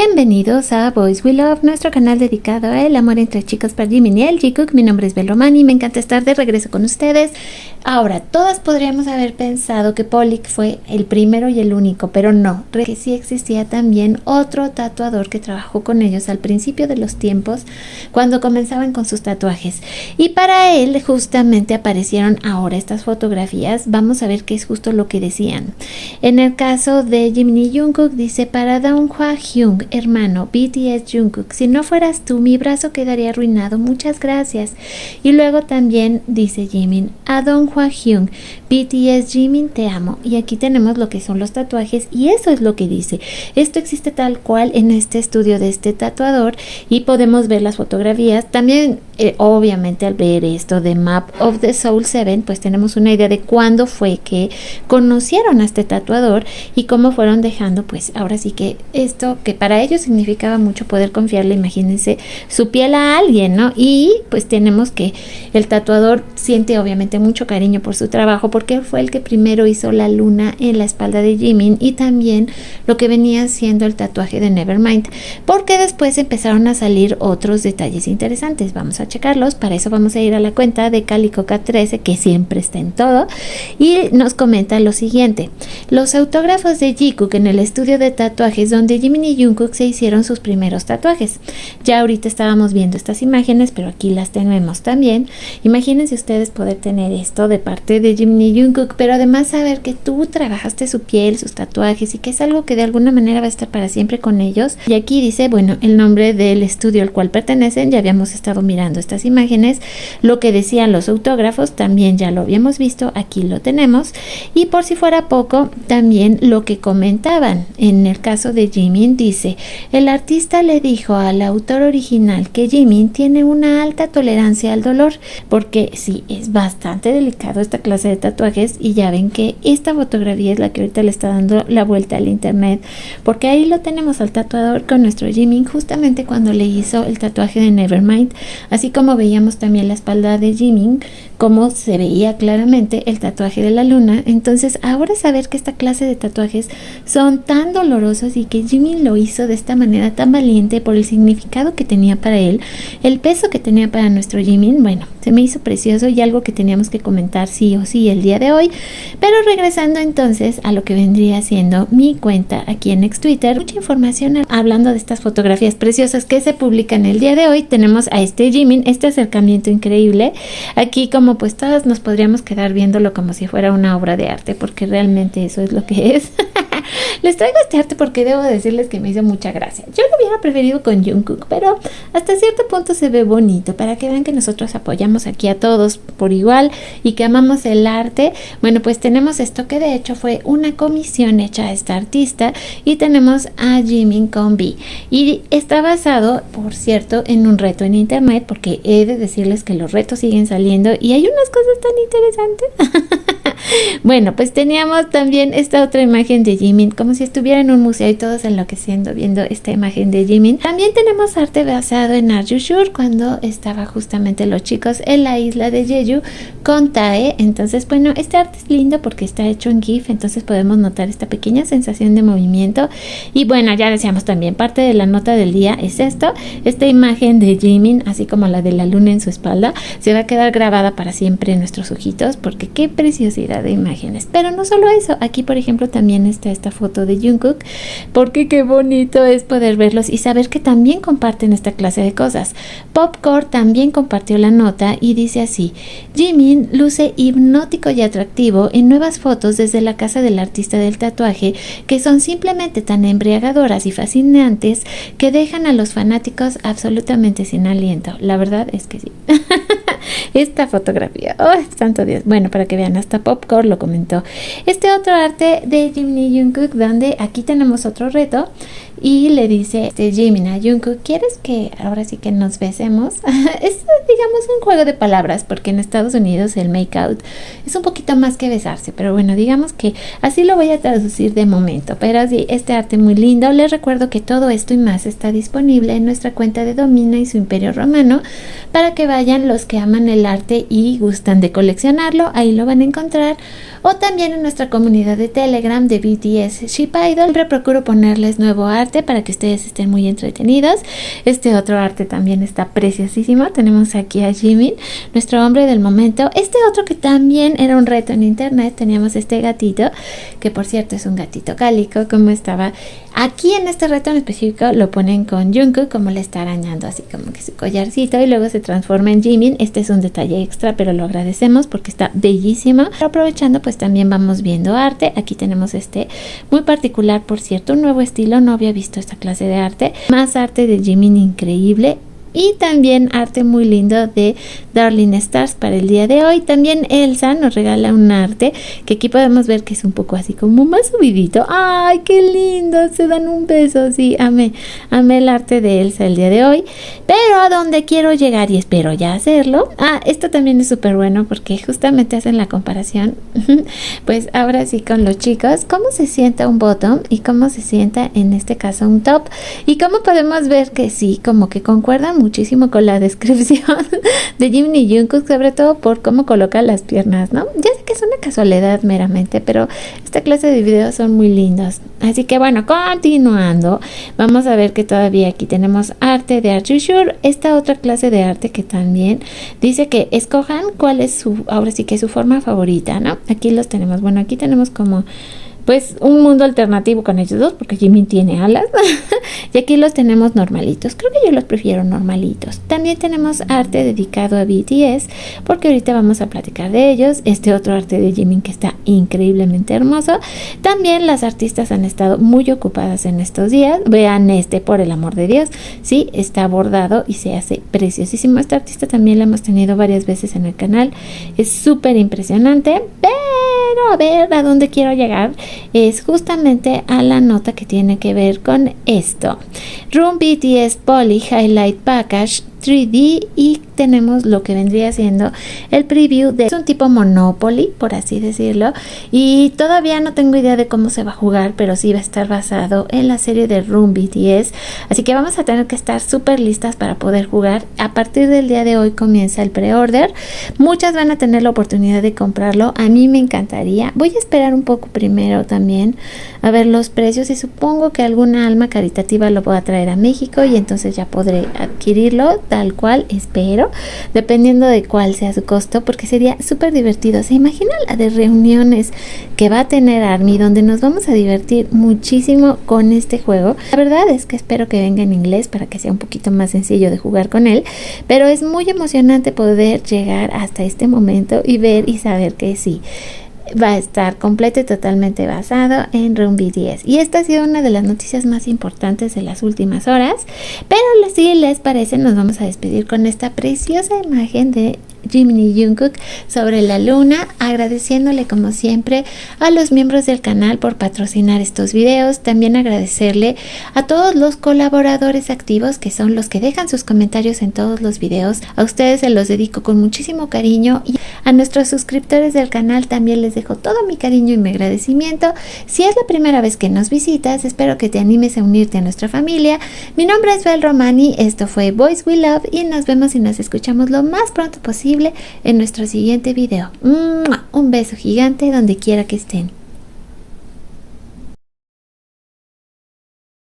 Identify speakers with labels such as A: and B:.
A: Bienvenidos a Boys We Love, nuestro canal dedicado al amor entre chicos para Jimin y el Jikook. Mi nombre es Bel Román y me encanta estar de regreso con ustedes. Ahora, todas podríamos haber pensado que Pollick fue el primero y el único, pero no, que sí existía también otro tatuador que trabajó con ellos al principio de los tiempos, cuando comenzaban con sus tatuajes. Y para él justamente aparecieron ahora estas fotografías. Vamos a ver qué es justo lo que decían. En el caso de Jimin y Jungkook dice: para Donghwa Hyung, hermano, BTS Jungkook, si no fueras tú, mi brazo quedaría arruinado, muchas gracias. Y luego también dice Jimin: a Donghwa Hyung, BTS Jimin, te amo. Y aquí tenemos lo que son los tatuajes y eso es lo que dice. Esto existe tal cual en este estudio de este tatuador y podemos ver las fotografías. También obviamente al ver esto de Map of the Soul 7, pues tenemos una idea de cuándo fue que conocieron a este tatuador y cómo fueron dejando, pues ahora sí que esto que para ellos significaba mucho, poder confiarle, imagínense, su piel a alguien, ¿no? Y pues tenemos que el tatuador siente obviamente mucho cariño por su trabajo, porque fue el que primero hizo la luna en la espalda de Jimin y también lo que venía siendo el tatuaje de Nevermind, porque después empezaron a salir otros detalles interesantes. Vamos a checarlos. Para eso vamos a ir a la cuenta de CalicoCat13, que siempre está en todo, y nos comenta lo siguiente: los autógrafos de Jikook en el estudio de tatuajes donde Jimin y Jungkook se hicieron sus primeros tatuajes. Ya ahorita estábamos viendo estas imágenes, pero aquí las tenemos también. Imagínense ustedes poder tener esto de parte de Jimin y Jungkook, pero además saber que tú trabajaste su piel, sus tatuajes, y que es algo que de alguna manera va a estar para siempre con ellos. Y aquí dice, bueno, el nombre del estudio al cual pertenecen. Ya habíamos estado mirando estas imágenes, lo que decían los autógrafos también ya lo habíamos visto, aquí lo tenemos. Y por si fuera poco, también lo que comentaban en el caso de Jimin, dice: el artista le dijo al autor original que Jimin tiene una alta tolerancia al dolor, porque sí, es bastante delicado esta clase de tatuajes. Y ya ven que esta fotografía es la que ahorita le está dando la vuelta al internet, porque ahí lo tenemos al tatuador con nuestro Jimin justamente cuando le hizo el tatuaje de Nevermind, así como veíamos también la espalda de Jimin, como se veía claramente el tatuaje de la luna. Entonces ahora saber que esta clase de tatuajes son tan dolorosos y que Jimin lo hizo de esta manera tan valiente por el significado que tenía para él, el peso que tenía para nuestro Jimin, bueno, se me hizo precioso y algo que teníamos que comentar sí o sí el día de hoy. Pero regresando entonces a lo que vendría siendo mi cuenta aquí en ex Twitter, mucha información hablando de estas fotografías preciosas que se publican el día de hoy. Tenemos a este Jimin, este acercamiento increíble. Aquí como pues todas nos podríamos quedar viéndolo como si fuera una obra de arte, porque realmente eso es lo que es. Les traigo este arte porque debo decirles que me hizo mucha gracia. Yo lo hubiera preferido con Jungkook, pero hasta cierto punto se ve bonito, para que vean que nosotros apoyamos aquí a todos por igual y que amamos el arte. Bueno, pues tenemos esto que de hecho fue una comisión hecha a esta artista, y tenemos a Jimin con V. Y está basado, por cierto, en un reto en internet, porque he de decirles que los retos siguen saliendo y hay unas cosas tan interesantes. Bueno, pues teníamos también esta otra imagen de Jimin, como si estuviera en un museo y todos enloqueciendo viendo esta imagen de Jimin. También tenemos arte basado en Are You Sure, cuando estaba justamente los chicos en la isla de Jeju con Tae. Entonces, bueno, este arte es lindo porque está hecho en GIF, entonces podemos notar esta pequeña sensación de movimiento. Y bueno, ya decíamos también, parte de la nota del día es esto: esta imagen de Jimin, así como la de la luna en su espalda, se va a quedar grabada para siempre en nuestros ojitos, porque qué preciosidad de imágenes. Pero no solo eso, aquí por ejemplo también está esta foto de Jungkook, porque qué bonito es poder verlos y saber que también comparten esta clase de cosas. Popcorn también compartió la nota y dice así: Jimin luce hipnótico y atractivo en nuevas fotos desde la casa del artista del tatuaje, que son simplemente tan embriagadoras y fascinantes que dejan a los fanáticos absolutamente sin aliento. La verdad es que sí. Esta fotografía, oh, santo Dios. Bueno, para que vean, hasta Popcorn lo comentó. Este otro arte de Jimin y Jungkook, donde aquí tenemos otro reto y le dice Jimin a Jungkook: ¿quieres que ahora sí que nos besemos? Es, digamos, un juego de palabras, porque en Estados Unidos el make out es un poquito más que besarse, pero bueno, digamos que así lo voy a traducir de momento. Pero sí, este arte muy lindo. Les recuerdo que todo esto y más está disponible en nuestra cuenta de Domina y su Imperio Romano, para que vayan los que aman el arte y gustan de coleccionarlo, ahí lo van a encontrar. O también en nuestra comunidad de Telegram de BTS Ship Idol, siempre procuro ponerles nuevo arte arte para que ustedes estén muy entretenidos. Este otro arte también está preciosísimo. Tenemos aquí a Jimin, nuestro hombre del momento. Este otro que también era un reto en internet, teníamos este gatito, que por cierto es un gatito cálico, como estaba aquí en este reto en específico, lo ponen con Jungkook, como le está arañando así como que su collarcito, y luego se transforma en Jimin. Este es un detalle extra, pero lo agradecemos porque está bellísimo. Pero aprovechando, pues también vamos viendo arte. Aquí tenemos este muy particular, por cierto, un nuevo estilo, no había visto esta clase de arte. Más arte de Jimin increíble. Y también arte muy lindo de Darling Stars para el día de hoy. También Elsa nos regala un arte que aquí podemos ver que es un poco así como más subidito. ¡Ay, qué lindo! Se dan un beso. Sí, amé el arte de Elsa el día de hoy. Pero a donde quiero llegar, y espero ya hacerlo. Esto también es súper bueno porque justamente hacen la comparación. Pues ahora sí con los chicos, cómo se sienta un bottom y cómo se sienta en este caso un top. Y cómo podemos ver que sí, como que concuerdan muchísimo con la descripción de Jimin y Jungkook, sobre todo por cómo coloca las piernas, ¿no? Ya sé que es una casualidad meramente, pero esta clase de videos son muy lindos. Así que bueno, continuando, vamos a ver que todavía aquí tenemos arte de Are You Sure, esta otra clase de arte que también dice que escojan cuál es ahora sí que su forma favorita, ¿no? Aquí los tenemos, bueno, aquí tenemos como pues un mundo alternativo con ellos dos, porque Jimin tiene alas. Y aquí los tenemos normalitos. Creo que yo los prefiero normalitos. También tenemos arte dedicado a BTS, porque ahorita vamos a platicar de ellos. Este otro arte de Jimin que está increíblemente hermoso. También las artistas han estado muy ocupadas en estos días. Vean este, por el amor de Dios. Sí, está bordado y se hace preciosísimo. Esta artista también la hemos tenido varias veces en el canal. Es súper impresionante. Pero a ver a dónde quiero llegar. Es justamente a la nota que tiene que ver con esto. Room BTS Poly Highlight Package 3D, y tenemos lo que vendría siendo el preview de, es un tipo Monopoly, por así decirlo, y todavía no tengo idea de cómo se va a jugar, pero sí va a estar basado en la serie de Room BTS, así que vamos a tener que estar súper listas para poder jugar. A partir del día de hoy comienza el pre-order, muchas van a tener la oportunidad de comprarlo, a mí me encantaría. Voy a esperar un poco primero también a ver los precios, y supongo que alguna alma caritativa lo voy a traer a México, y entonces ya podré adquirirlo tal cual, espero, dependiendo de cuál sea su costo, porque sería súper divertido. ¿Se imagina la de reuniones que va a tener ARMY, donde nos vamos a divertir muchísimo con este juego? La verdad es que espero que venga en inglés para que sea un poquito más sencillo de jugar con él, pero es muy emocionante poder llegar hasta este momento y ver y saber que sí, va a estar completo y totalmente basado en Room BTS. Y esta ha sido una de las noticias más importantes de las últimas horas. Pero si les parece, nos vamos a despedir con esta preciosa imagen de Jimin y Jungkook sobre la luna, agradeciéndole como siempre a los miembros del canal por patrocinar estos videos. También agradecerle a todos los colaboradores activos, que son los que dejan sus comentarios en todos los videos. A ustedes se los dedico con muchísimo cariño, y a nuestros suscriptores del canal también les dejo todo mi cariño y mi agradecimiento. Si es la primera vez que nos visitas, espero que te animes a unirte a nuestra familia. Mi nombre es Bel Romani, esto fue Boys We Love, y nos vemos y nos escuchamos lo más pronto posible en nuestro siguiente video. Un beso gigante donde quiera que estén.